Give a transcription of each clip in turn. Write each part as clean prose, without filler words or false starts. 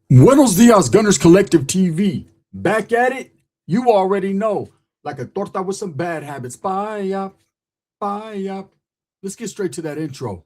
Buenos dias, Gunnerz Collective TV. Back at it, you already know. Like a torta with some bad habits. Bye up, bye up. Let's get straight to that intro.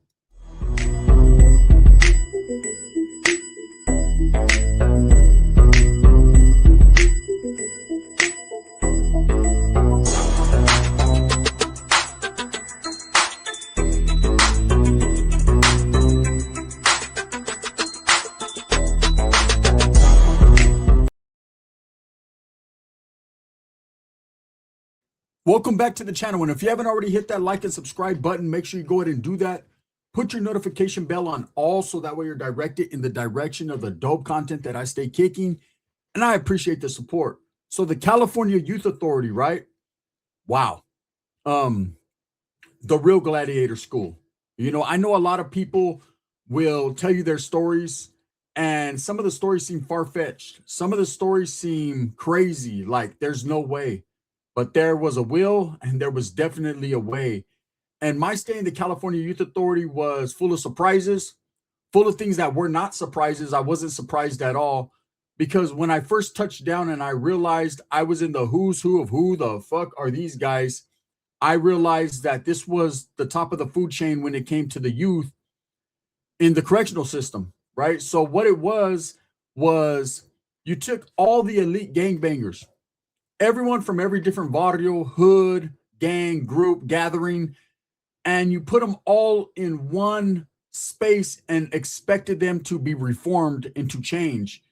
Welcome back to the channel. And if you haven't already hit that like and subscribe button, make sure you go ahead and do that. Put your notification bell on all so that way you're directed in the direction of the dope content that I stay kicking. And I appreciate the support. So the California Youth Authority, right? Wow. The real gladiator school. You know, I know a lot of people will tell you their stories, and some of the stories seem far-fetched. Some of the stories seem crazy, like there's no way. But there was a will, and there was definitely a way. And my stay in the California Youth Authority was full of surprises, full of things that were not surprises. I wasn't surprised at all, because when I first touched down and I realized I was in the who's who of who the fuck are these guys, I realized that this was the top of the food chain when it came to the youth in the correctional system, right? So what it was you took all the elite gangbangers, everyone from every different barrio, hood, gang, group, gathering, and you put them all in one space and expected them to be reformed into change.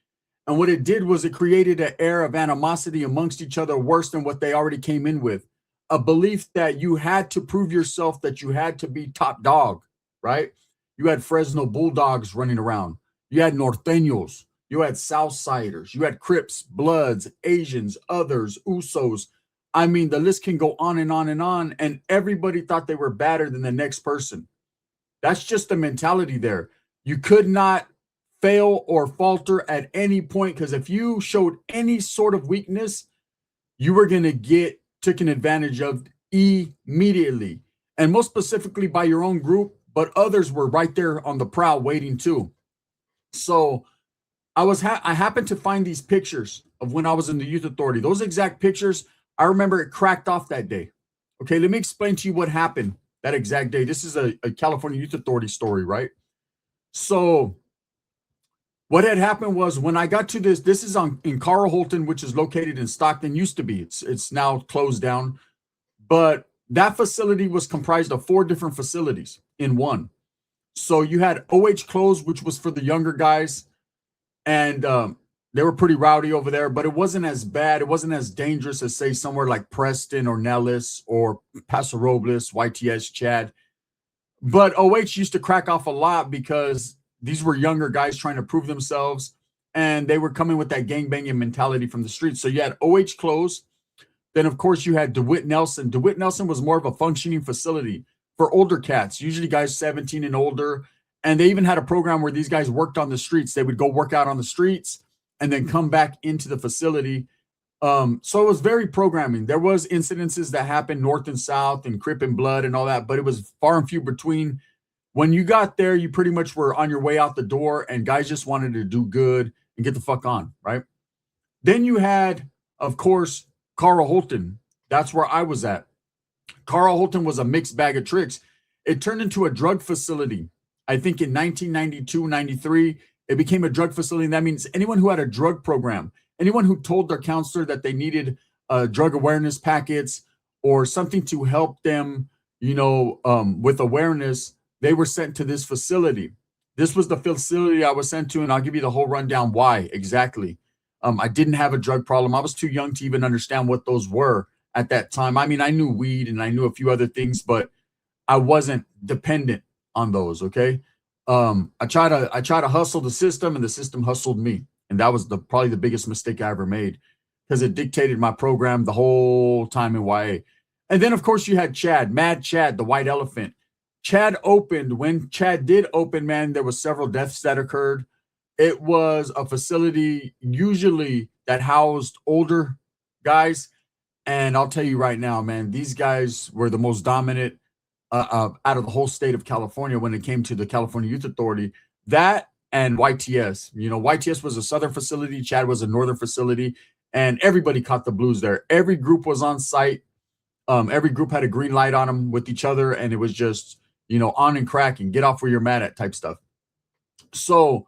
And what it did was it created an air of animosity amongst each other worse than what they already came in with. A belief that you had to prove yourself, that you had to be top dog, right? You had Fresno Bulldogs running around. You had Norteños. You had Southsiders. You had Crips, Bloods, Asians, others, Usos. I mean, the list can go on and on and on. And everybody thought they were better than the next person. That's just the mentality there. You could not fail or falter at any point, because if you showed any sort of weakness, you were going to get taken advantage of immediately, and most specifically by your own group, but others were right there on the prowl waiting too. So I happened to find these pictures of when I was in the youth authority. Those exact pictures, I remember it cracked off that day. Okay, let me explain to you what happened that exact day. This is a California Youth Authority story, right? So what had happened was when I got to this is in Holton, which is located in Stockton, used to be. It's now closed down. But that facility was comprised of 4 different facilities in one. So you had OH closed, which was for the younger guys. And they were pretty rowdy over there, but it wasn't as bad. It wasn't as dangerous as, say, somewhere like Preston or Nellis or Paso Robles, YTS, Chad. But OH used to crack off a lot because these were younger guys trying to prove themselves, and they were coming with that gangbanging mentality from the streets. So you had OH closed. Then, of course, you had DeWitt Nelson. DeWitt Nelson was more of a functioning facility for older cats, usually guys 17 and older. And they even had a program where these guys worked on the streets. They would go work out on the streets and then come back into the facility. So it was very programming. There was incidences that happened north and south and Crip and Blood and all that, but it was far and few between. When you got there, you pretty much were on your way out the door, and guys just wanted to do good and get the fuck on, right? Then you had, of course, Carl Holton. That's where I was at. Carl Holton was a mixed bag of tricks. It turned into a drug facility. I think in 1992, 93, it became a drug facility. And that means anyone who had a drug program, anyone who told their counselor that they needed drug awareness packets or something to help them, with awareness, they were sent to this facility. This was the facility I was sent to, and I'll give you the whole rundown why exactly. I didn't have a drug problem. I was too young to even understand what those were at that time. I mean, I knew weed and I knew a few other things, but I wasn't dependent on those. Okay. I try to hustle the system, and the system hustled me. And that was probably the biggest mistake I ever made, because it dictated my program the whole time in YA. And then, of course, you had Chad, Mad Chad, the white elephant. Chad opened. When Chad did open, man, there was several deaths that occurred. It was a facility usually that housed older guys. And I'll tell you right now, man, these guys were the most dominant out of the whole state of California when it came to the California Youth Authority. That and YTS. You know, YTS was a southern facility, Chad was a northern facility, and everybody caught the blues there. Every group was on site. Every group had a green light on them with each other, and it was just, you know, on and cracking, get off where you're mad at type stuff. So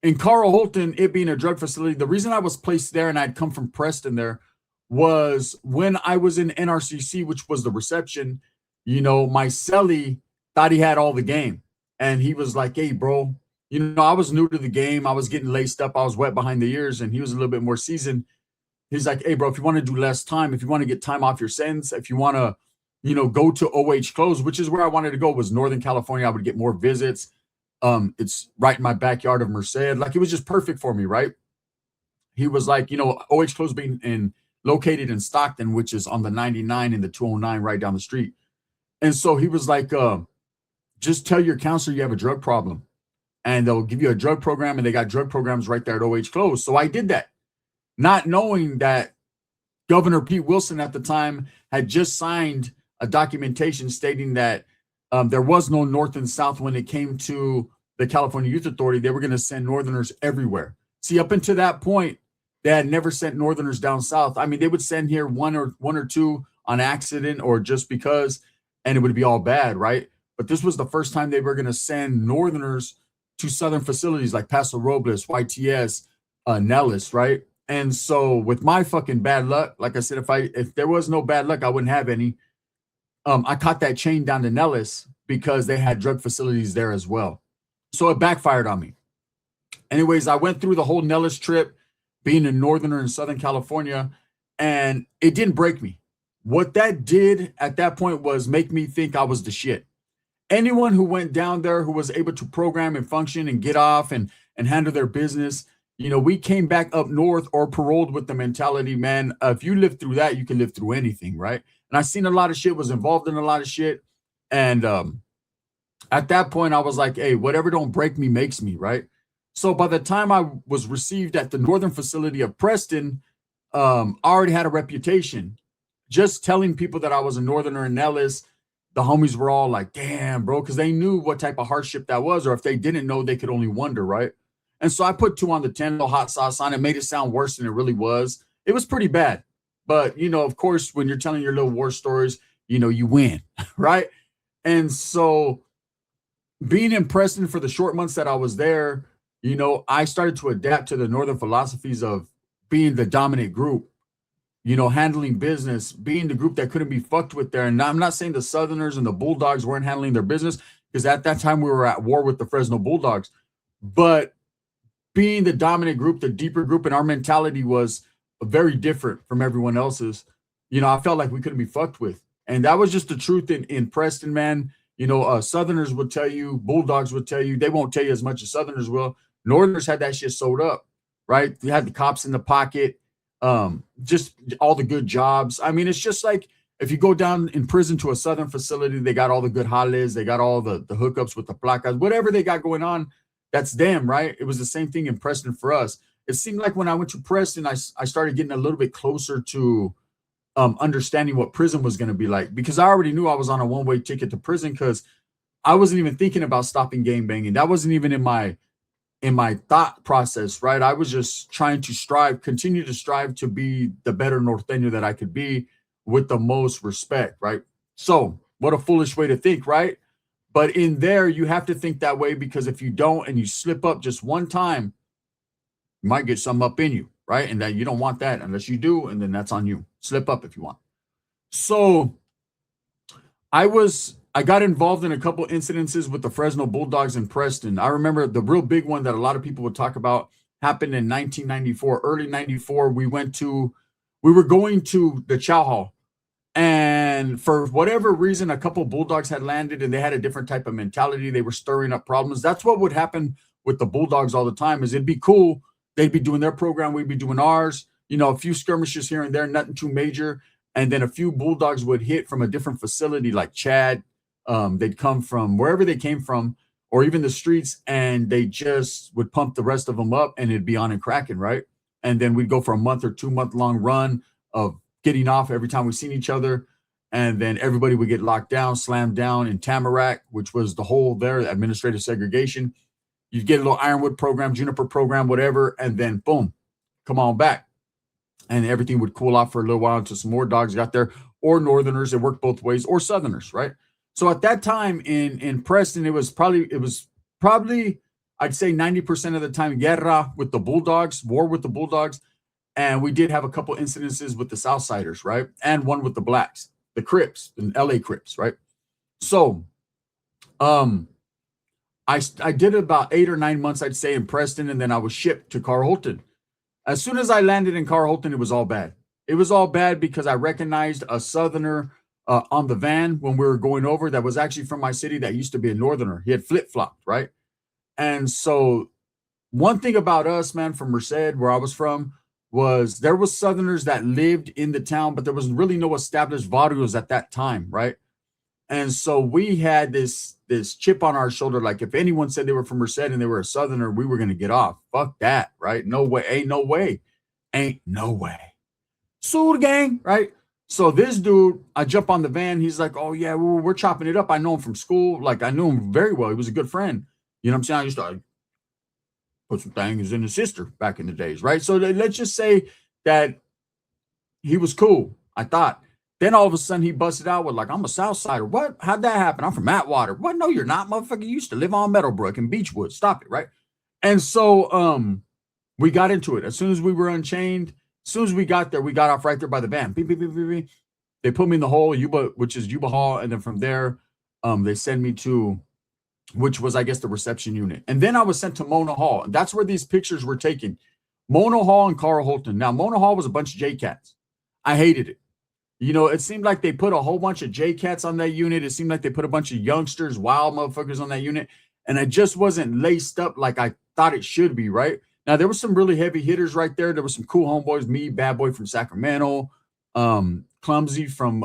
in Carl Holton, it being a drug facility, the reason I was placed there and I'd come from Preston there was when I was in NRCC, which was the reception, you know, my cellie thought he had all the game. And he was like, hey, bro, you know, I was new to the game. I was getting laced up. I was wet behind the ears, and he was a little bit more seasoned. He's like, hey, bro, if you want to do less time, if you want to get time off your sentence, if you want to, you know, go to OH close, which is where I wanted to go, was Northern California. I would get more visits. It's right in my backyard of Merced. Like, it was just perfect for me, right? He was like, you know, OH close being located in Stockton, which is on the 99 and the 209 right down the street. And so he was like, just tell your counselor you have a drug problem, and they'll give you a drug program, and they got drug programs right there at OH close. So I did that, not knowing that Governor Pete Wilson at the time had just signed a documentation stating that there was no North and South when it came to the California Youth Authority. They were going to send Northerners everywhere. See, up until that point, they had never sent Northerners down South. I mean, they would send here one or two on accident or just because, and it would be all bad, right? But this was the first time they were going to send Northerners to Southern facilities like Paso Robles, YTS, Nellis, right? And so with my fucking bad luck, like I said, if there was no bad luck, I wouldn't have any. I caught that chain down to Nellis because they had drug facilities there as well. So it backfired on me. Anyways, I went through the whole Nellis trip, being a Northerner in Southern California, and it didn't break me. What that did at that point was make me think I was the shit. Anyone who went down there who was able to program and function and get off and handle their business, you know, we came back up north or paroled with the mentality, man, if you live through that, you can live through anything, right? And I seen a lot of shit, was involved in a lot of shit. And at that point, I was like, hey, whatever don't break me makes me, right? So by the time I was received at the northern facility of Preston, I already had a reputation. Just telling people that I was a Northerner in Nellis, the homies were all like, damn, bro, because they knew what type of hardship that was, or if they didn't know, they could only wonder, right? And so I put 2 on the 10, little hot sauce on it, made it sound worse than it really was. It was pretty bad. But, you know, of course, when you're telling your little war stories, you know, you win, right? And so being in Preston for the short months that I was there, you know, I started to adapt to the northern philosophies of being the dominant group, you know, handling business, being the group that couldn't be fucked with there. And I'm not saying the Southerners and the Bulldogs weren't handling their business, because at that time we were at war with the Fresno Bulldogs. But being the dominant group, the deeper group, and our mentality was very different from everyone else's. You know, I felt like we couldn't be fucked with. And that was just the truth in Preston, man. You know, Southerners would tell you, Bulldogs would tell you, they won't tell you as much as Southerners will. Northerners had that shit sewed up, right? You had the cops in the pocket, just all the good jobs. I mean, it's just like if you go down in prison to a Southern facility, they got all the good jales, they got all the hookups with the placas, whatever they got going on, that's them, right? It was the same thing in Preston for us. It seemed like when I went to Preston, I started getting a little bit closer to understanding what prison was going to be like, because I already knew I was on a one-way ticket to prison, because I wasn't even thinking about stopping gang banging. That wasn't even in my thought process, right? I was just trying to continue to strive to be the better Norteño that I could be with the most respect, right? So what a foolish way to think, right? But in there, you have to think that way, because if you don't and you slip up just one time, you might get some up in you, right? And that you don't want that unless you do, and then that's on you. Slip up if you want. So I got involved in a couple incidences with the Fresno Bulldogs in Preston. I remember the real big one that a lot of people would talk about happened in 1994, early 94. We were going to the Chow Hall, and for whatever reason, a couple Bulldogs had landed, and they had a different type of mentality. They were stirring up problems. That's what would happen with the Bulldogs all the time. Is it'd be cool. They'd be doing their program. We'd be doing ours. You know, a few skirmishes here and there, nothing too major. And then a few Bulldogs would hit from a different facility like Chad. They'd come from wherever they came from, or even the streets, and they just would pump the rest of them up, and it'd be on and cracking, right? And then we'd go for a month or 2 month long run of getting off every time we seen each other. And then everybody would get locked down, slammed down in Tamarack, which was the whole there, administrative segregation. You'd get a little ironwood program, juniper program, whatever, and then boom, come on back. And everything would cool off for a little while until some more dogs got there, or northerners. It worked both ways, or southerners, right? So at that time in Preston, it was probably I'd say 90% of the time guerra with the Bulldogs, war with the Bulldogs, and we did have a couple incidences with the Southsiders, right? And one with the blacks, the Crips, the LA Crips, right? So I did about 8 or 9 months, I'd say, in Preston, and then I was shipped to Holton. As soon as I landed in Holton, it was all bad. It was all bad because I recognized a southerner on the van when we were going over that was actually from my city that used to be a northerner. He had flip-flopped, right? And so one thing about us, man, from Merced, where I was from, was there was southerners that lived in the town, but there was really no established barrios at that time, right? And so we had this chip on our shoulder, like if anyone said they were from Merced and they were a southerner, we were going to get off. Fuck that, right? No way, ain't no way, ain't no way. Sur gang, right? So this dude, I jump on the van. He's like, oh yeah, we're chopping it up. I know him from school. Like I knew him very well. He was a good friend. You know what I'm saying? I used to put some things in his sister back in the days, right? So let's just say that he was cool, I thought. Then all of a sudden he busted out with like, I'm a Southsider. What? How'd that happen? I'm from Atwater. What? No, you're not, motherfucker. You used to live on Meadowbrook and Beechwood. Stop it, right? And so we got into it. As soon as we were unchained, as soon as we got there, we got off right there by the van. Beep, beep, beep, beep, beep. They put me in the hole, Yuba, which is Yuba Hall, and then from there, they send me to, which was, I guess, the reception unit. And then I was sent to Mona Hall. And that's where these pictures were taken. Mona Hall and Holton. Now, Mona Hall was a bunch of J-Cats. I hated it. You know, it seemed like they put a whole bunch of J-Cats on that unit. It seemed like they put a bunch of youngsters, wild motherfuckers on that unit. And it just wasn't laced up like I thought it should be, right? Now, there were some really heavy hitters right there. There were some cool homeboys. Me, Bad Boy from Sacramento, Clumsy from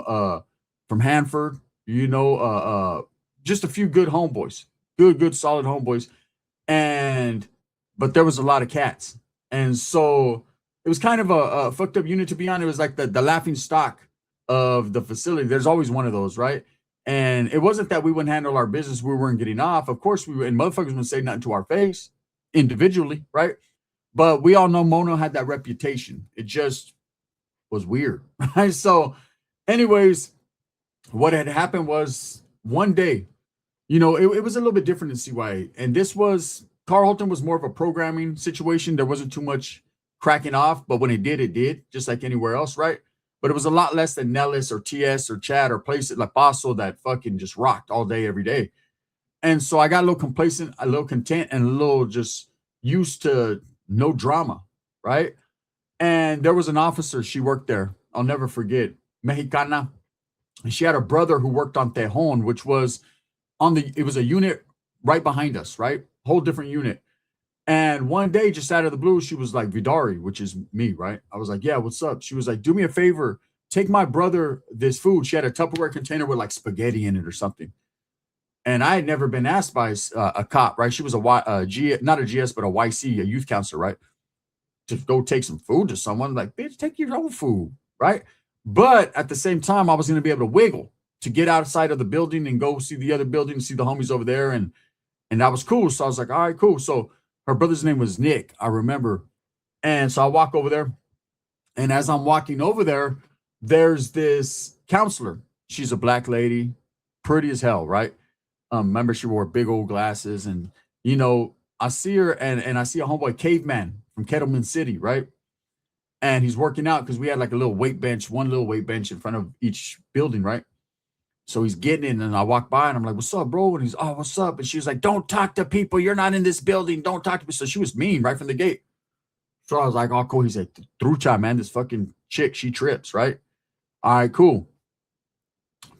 Hanford, you know, just a few good homeboys. Good, solid homeboys. But there was a lot of cats. And so it was kind of a fucked up unit, to be honest. It was like the laughing stock of the facility. There's always one of those, right? And it wasn't that we wouldn't handle our business, we weren't getting off. Of course we were, and motherfuckers wouldn't say nothing to our face individually, right? But we all know Mono had that reputation. It just was weird, right? So anyways, what had happened was one day, you know, it was a little bit different in CYA. And this was, Holton was more of a programming situation. There wasn't too much cracking off, but when it did, just like anywhere else, right? But it was a lot less than Nellis or TS or Chad or places like Paso that fucking just rocked all day, every day. And so I got a little complacent, a little content, and a little just used to no drama, right? And there was an officer, she worked there. I'll never forget, Mexicana. And she had a brother who worked on Tejon, which was it was a unit right behind us, right? Whole different unit. And one day, just out of the blue, she was like, Vidari, which is me, right? I was like, yeah, what's up? She was like, do me a favor, take my brother this food. She had a Tupperware container with like spaghetti in it or something. And I had never been asked by a cop, right? She was not a GS, but a YC, a youth counselor, right? To go take some food to someone. Like, bitch, take your own food, right? But at the same time, I was going to be able to wiggle to get outside of the building and go see the other building, see the homies over there. And that was cool. So I was like, all right, cool. So her brother's name was Nick, I remember. And so I walk over there. And as I'm walking over there, there's this counselor. She's a black lady, pretty as hell, right? Remember, she wore big old glasses. And, you know, I see her and I see a homeboy Caveman from Kettleman City, right? And he's working out because we had like a little weight bench, one little weight bench in front of each building, right? So he's getting in, and I walk by, and I'm like, what's up, bro? And he's, oh, what's up? And she was like, don't talk to people. You're not in this building. Don't talk to me. So she was mean right from the gate. So I was like, oh, cool. He's like, Trucha, man, this fucking chick, she trips, right? All right, cool.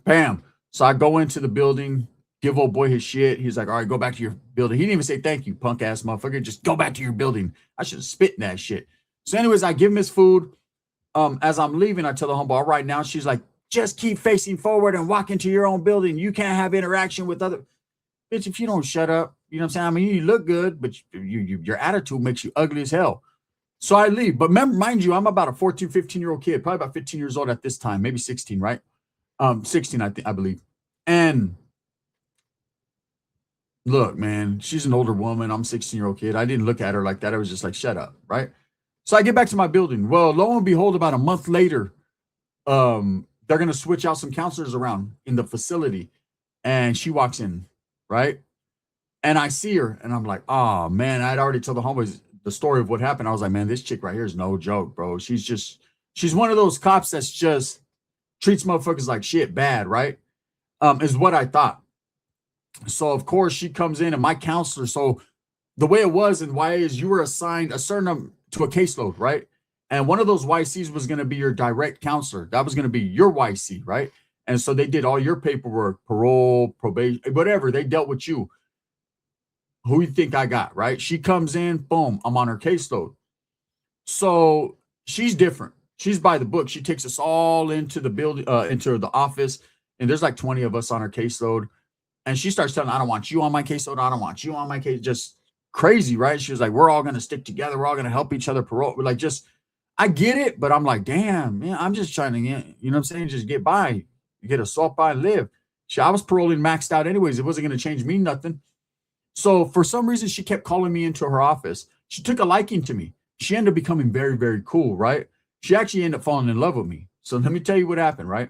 Bam. So I go into the building, give old boy his shit. He's like, all right, go back to your building. He didn't even say thank you, punk ass motherfucker. Just go back to your building. I should have spit in that shit. So anyways, I give him his food. As I'm leaving, I tell the homeboy, all right, now. She's like, just keep facing forward and walk into your own building. You can't have interaction with other. Bitch, if you don't shut up, you know what I'm saying? I mean, you look good, but your attitude makes you ugly as hell. So I leave. But mind you, I'm about a 14, 15-year-old kid, probably about 15 years old at this time, maybe 16, right? 16, I believe. And look, man, she's an older woman. I'm a 16-year-old kid. I didn't look at her like that. I was just like, shut up, right? So I get back to my building. Well, lo and behold, about a month later, they're gonna switch out some counselors around in the facility, and she walks in, right? And I see her, and I'm like, oh man, I'd already told the homeboys the story of what happened. I was like, man, this chick right here is no joke, bro. She's one of those cops that's just treats motherfuckers like shit bad, right? Is what I thought. So of course she comes in and my counselor. So the way it was in YA is you were assigned a certain to a caseload, right? And one of those YCs was going to be your direct counselor. That was going to be your YC, right? And so they did all your paperwork, parole, probation, whatever. They dealt with you. Who you think I got, right? She comes in, boom, I'm on her caseload. So she's different. She's by the book. She takes us all into the building, into the office, and there's like 20 of us on her caseload. And she starts telling, I don't want you on my caseload. I don't want you on my case. Just crazy, right? She was like, we're all going to stick together. We're all going to help each other parole. We're like, just, I get it, but I'm like, damn, man, I'm just trying to get, you know what I'm saying? Just get by, get a salt by and live. I was paroling maxed out anyways. It wasn't going to change me nothing. So for some reason, she kept calling me into her office. She took a liking to me. She ended up becoming very, very cool, right? She actually ended up falling in love with me. So let me tell you what happened, right?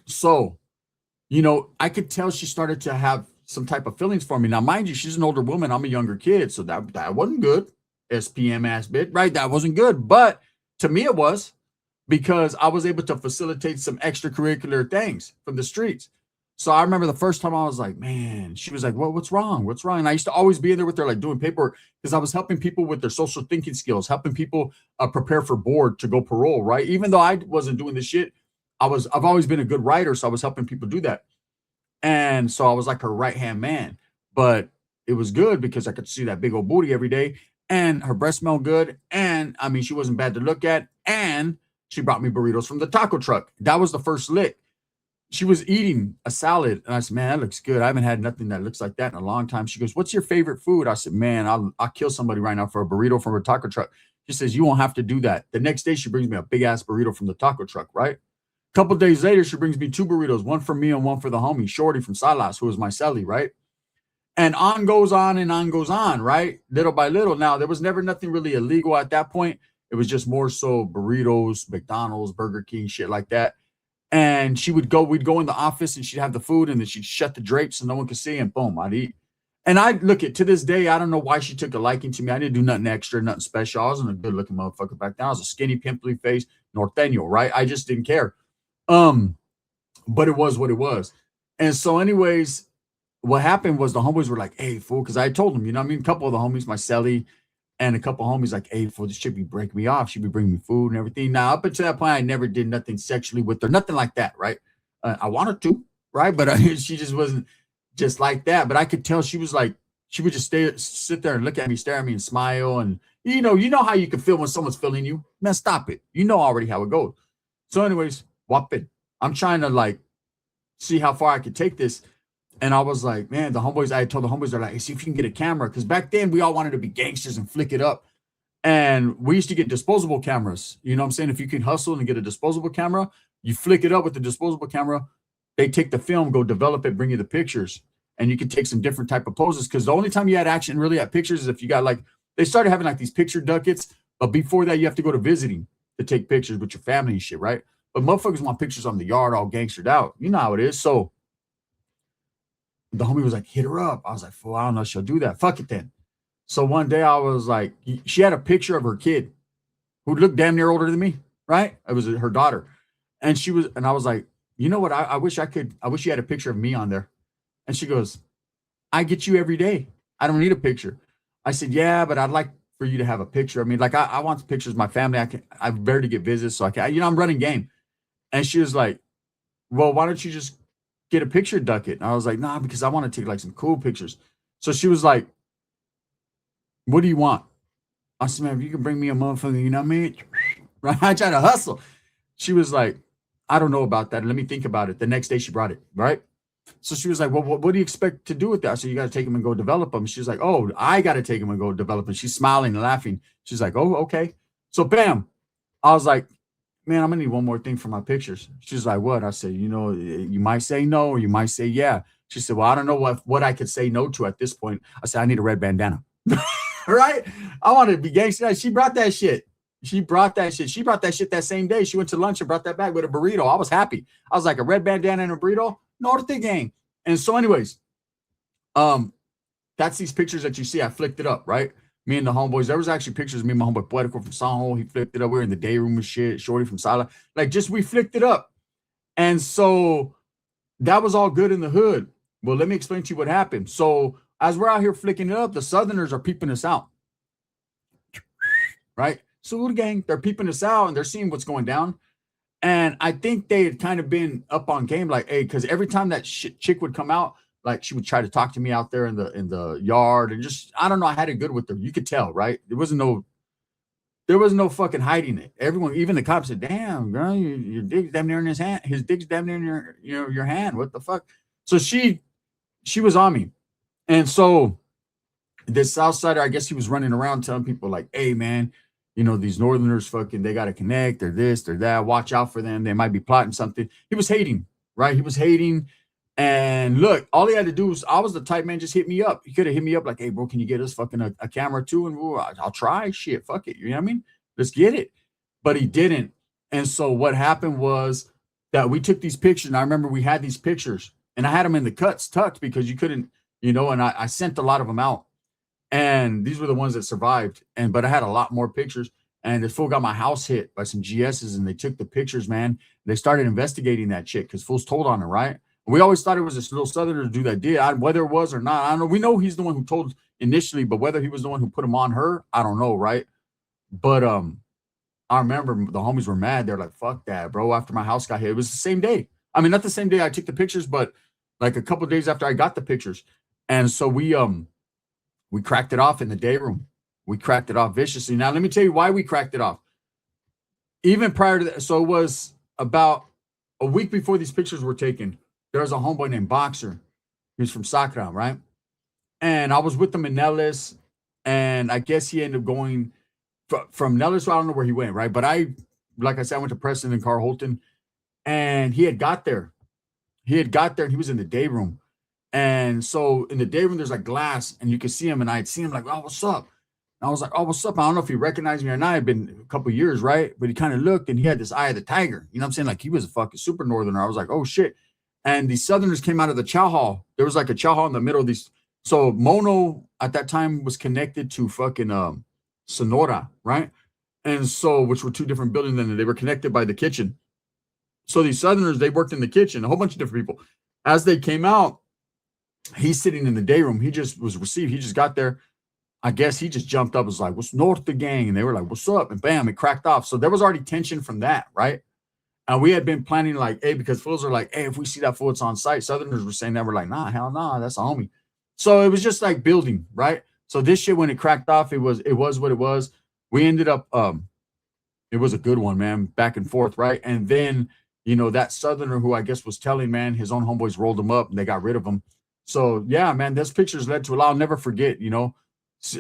So, you know, I could tell she started to have some type of feelings for me. Now, mind you, she's an older woman. I'm a younger kid. So that wasn't good. SPM ass bit, right? That wasn't good. But to me, it was because I was able to facilitate some extracurricular things from the streets. So I remember the first time I was like, man, she was like, what's wrong? What's wrong? And I used to always be in there with her, like doing paperwork because I was helping people with their social thinking skills, helping people prepare for board to go parole, right? Even though I wasn't doing this shit, I've always been a good writer. So I was helping people do that. And so I was like her right-hand man, but it was good because I could see that big old booty every day and her breath smelled good. And I mean, she wasn't bad to look at. And she brought me burritos from the taco truck. That was the first lick. She was eating a salad, and I said, man, that looks good. I haven't had nothing that looks like that in a long time. She goes, what's your favorite food? I said, man, I'll kill somebody right now for a burrito from a taco truck. She says, you won't have to do that. The next day, she brings me a big-ass burrito from the taco truck, right? A couple days later, she brings me 2 burritos, one for me and one for the homie, Shorty from Salas, who was my celly, right? And on goes on and on goes on, right? Little by little. Now, there was never nothing really illegal at that point. It was just more so burritos, McDonald's, Burger King, shit like that. And we'd go in the office and she'd have the food and then she'd shut the drapes so no one could see and boom, I'd eat. And I look at to this day, I don't know why she took a liking to me. I didn't do nothing extra, nothing special. I wasn't a good looking motherfucker back then. I was a skinny, pimply face Norteño, right? I just didn't care. But it was what it was. And so, anyways, what happened was the homeboys were like, hey, fool, because I told them, you know what I mean? A couple of the homies, my celly, and a couple homies like, hey, fool, this chick be breaking me off. She'd be bringing me food and everything. Now, up until that point, I never did nothing sexually with her, nothing like that, right? I wanted to, right? But she just wasn't just like that. But I could tell she was like, she would just sit there and look at me, stare at me and smile. And, you know how you can feel when someone's feeling you? Man, stop it. You know already how it goes. So anyways, whop it. I'm trying to like see how far I could take this. And I was like, man, I told the homeboys, they're like, hey, see if you can get a camera. Because back then we all wanted to be gangsters and flick it up. And we used to get disposable cameras. You know what I'm saying? If you can hustle and get a disposable camera, you flick it up with the disposable camera. They take the film, go develop it, bring you the pictures. And you can take some different type of poses. Because the only time you had action really at pictures is if you got like, they started having like these picture ducats. But before that, you have to go to visiting to take pictures with your family and shit, right? But motherfuckers want pictures on the yard all gangstered out. You know how it is. So the homie was like, hit her up. I was like, fool, I don't know if she'll do that. Fuck it then. So one day I was like, she had a picture of her kid who looked damn near older than me, right? It was her daughter. And I was like, you know what? I wish you had a picture of me on there. And she goes, I get you every day. I don't need a picture. I said, yeah, but I'd like for you to have a picture. I mean, like I want pictures of my family. I barely get visits. So I'm running game. And she was like, well, why don't you just get a picture ducket? And I was like, nah, because I want to take like some cool pictures. So she was like, what do you want? I said, man, if you can bring me a motherfucker, you know what I mean? Right? I try to hustle. She was like, I don't know about that. Let me think about it. The next day she brought it, right? So she was like, well, what do you expect to do with that? I said, you got to take him and go develop them. She was like, oh, I got to take him and go develop him. She's smiling and laughing. She's like, oh, okay. So bam. I was like, man, I'm gonna need one more thing for my pictures. She's like, what? I said, you know, you might say no or you might say yeah. She said, well, I don't know what I could say no to at this point. I said, I need a red bandana. Right? I wanted to be gangster. She brought that shit. She brought that shit. She brought that shit that same day. She went to lunch and brought that back with a burrito. I was happy. I was like, a red bandana and a burrito? Norte gang. And so, anyways, that's these pictures that you see. I flicked it up, right? Me and the homeboys. There was actually pictures of me and my homeboy Poetico from Sanjo. He flicked it up. We were in the day room and shit. Shorty from Sala. Like, just we flicked it up. And so that was all good in the hood. Well, let me explain to you what happened. So as we're out here flicking it up, the Southerners are peeping us out. Right? Salute gang. They're peeping us out and they're seeing what's going down. And I think they had kind of been up on game, like, hey, because every time that chick would come out, like she would try to talk to me out there in the yard, and just I don't know, I had it good with her. You could tell, right? There was no fucking hiding it. Everyone, even the cops said, damn, girl, your dick's damn near in his hand. His dick's damn near in your hand. What the fuck? So she was on me. And so this Southsider, I guess he was running around telling people like, hey man, you know, these Northerners fucking, they got to connect. They're this, they're that. Watch out for them. They might be plotting something. He was hating, right? He was hating. And look, all he had to do was, I was the type, man, just hit me up. He could have hit me up like, hey, bro, can you get us fucking a camera too? And I'll try. Shit, fuck it. You know what I mean? Let's get it. But he didn't. And so what happened was that we took these pictures. And I remember we had these pictures and I had them in the cuts tucked because you couldn't, you know, and I sent a lot of them out. And these were the ones that survived. But I had a lot more pictures. And the fool got my house hit by some GSs and they took the pictures, man. They started investigating that chick because fools told on her, right? We always thought it was this little Southerner dude that did. Whether it was or not, I don't know. We know he's the one who told initially, but whether he was the one who put him on her, I don't know, right? But I remember the homies were mad. They're like, fuck that, bro. After my house got hit, it was the same day. I mean, not the same day I took the pictures, but like a couple of days after I got the pictures. And so we cracked it off in the day room. We cracked it off viciously. Now, let me tell you why we cracked it off. Even prior to that, so it was about a week before these pictures were taken. There was a homeboy named Boxer. He was from Sacra, right? And I was with him in Nellis, and I guess he ended up going from Nellis. I don't know where he went, right? But like I said, I went to Preston and Carl Holton, and he had got there. He was in the day room. And so in the day room, there's like glass, and you could see him, and I'd see him like, oh, what's up? And I was like, oh, what's up? I don't know if he recognized me or not. It'd been a couple of years, right? But he kind of looked, and he had this eye of the tiger. You know what I'm saying? Like he was a fucking super Northerner. I was like, oh, shit. And the Southerners came out of the chow hall. There was like a chow hall in the middle of these. So Mono at that time was connected to fucking Sonora, right? And so, which were two different buildings, and they were connected by the kitchen. So these Southerners, they worked in the kitchen, a whole bunch of different people. As they came out, he's sitting in the day room. He just was received. He just got there. I guess he just jumped up, was like, what's north the gang? And they were like, what's up? And bam, it cracked off. So there was already tension from that, right? And we had been planning like, hey, because fools are like, hey, if we see that fool, it's on site. Southerners were saying that. We're like, nah, hell nah, that's a homie. So it was just like building, right? So this shit, when it cracked off, it was what it was. We ended up, it was a good one, man, back and forth, right? And then, you know, that Southerner who I guess was telling, man, his own homeboys rolled him up and they got rid of him. So yeah, man, those pictures led to a lot. I'll never forget, you know,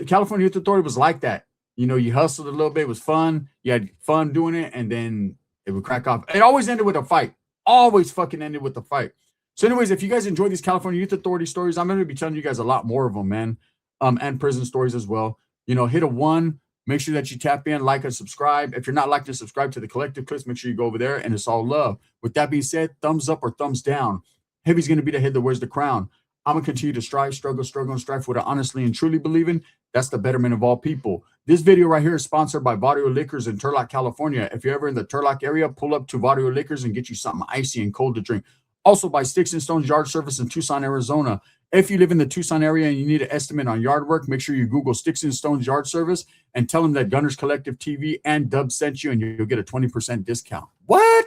California Youth Authority was like that. You know, you hustled a little bit, it was fun. You had fun doing it, and then it would crack off. It always ended with a fight. Always fucking ended with a fight. So anyways, if you guys enjoy these California Youth Authority stories, I'm going to be telling you guys a lot more of them, man, and prison stories as well. You know, hit a 1. Make sure that you tap in, like, and subscribe. If you're not liking and subscribe to the Collective Clips, make sure you go over there, and it's all love. With that being said, thumbs up or thumbs down. Heavy's going to be the head that wears the crown. I'm going to continue to strive, struggle, and strive for what I honestly and truly believe in. That's the betterment of all people. This video right here is sponsored by Barrio Liquors in Turlock, California. If you're ever in the Turlock area, pull up to Barrio Liquors and get you something icy and cold to drink. Also by Sticks and Stones Yard Service in Tucson, Arizona. If you live in the Tucson area and you need an estimate on yard work, make sure you Google Sticks and Stones Yard Service and tell them that Gunnerz Collective TV and Dub sent you, and you'll get a 20% discount. What?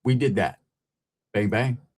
We did that. Bang, bang.